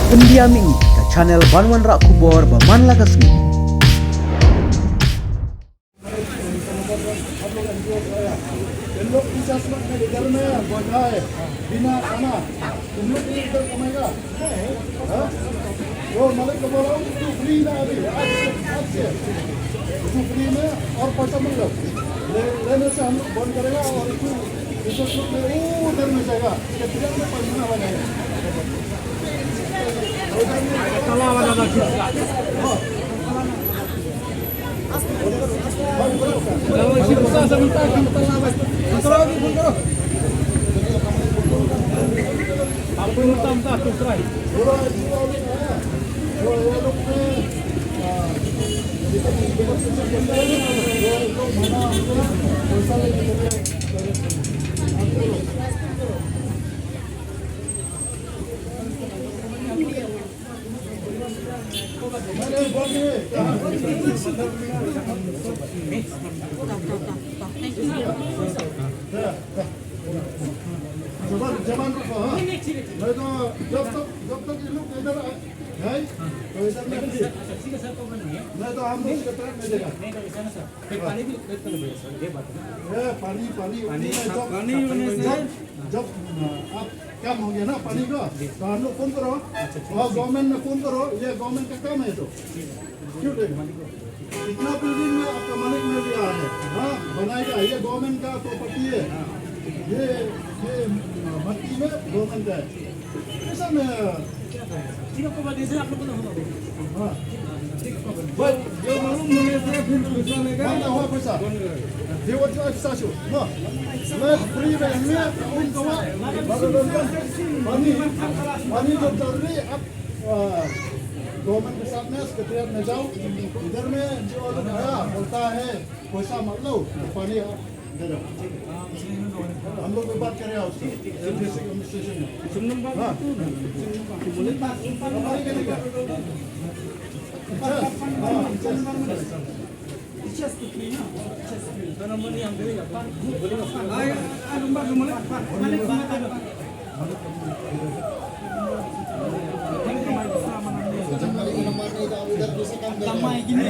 Pendiaming ke channel Banwan Rak Kubor Baman Lagasmi. बिना खाना तुम लोग इधर कमाएगा तो मालिक को बोलो तू फ्री ना अभी आज से तू फ्री में और पैसा मिल लेने से हम लोग बंद करेगा और तू इस वक्त में उधर में जाएगा कितना में पैसा बनेगा Apa yang utama tak tu serai? जबान रखो हाँ नहीं तो जब तक ये लोग इधर है तो इधर में नहीं तो हम लोग के तरफ में देगा पानी भी लेते हैं सर ये बात है पानी जब आप काम हो गया ना पानी का तो हम लोग फोन करो और गवर्नमेंट में फोन करो ये गवर्नमेंट का काम है तो क्यों इतना बिल्डिंग में आपका मालिक में भी आ है हाँ बनाएगा ये गवर्नमेंट का प्रॉपर्टी है ये मट्टी में गवर्नमेंट का है ऐसा में तीनों को बाद आप लोग हाँ जो मालूम होने से फिर पैसा लेगा हुआ पैसा देवो जो अच्छा शो ना मैं फ्री में उनको पानी जो चल रही अब गवर्नमेंट के साथ में सेक्रेटरीट में जाओ इधर में जो आया बोलता है पैसा मत लो पानी दे दो हम लोग बात कर रहे हैं उससे स्टेशन में हाँ Kamai gini,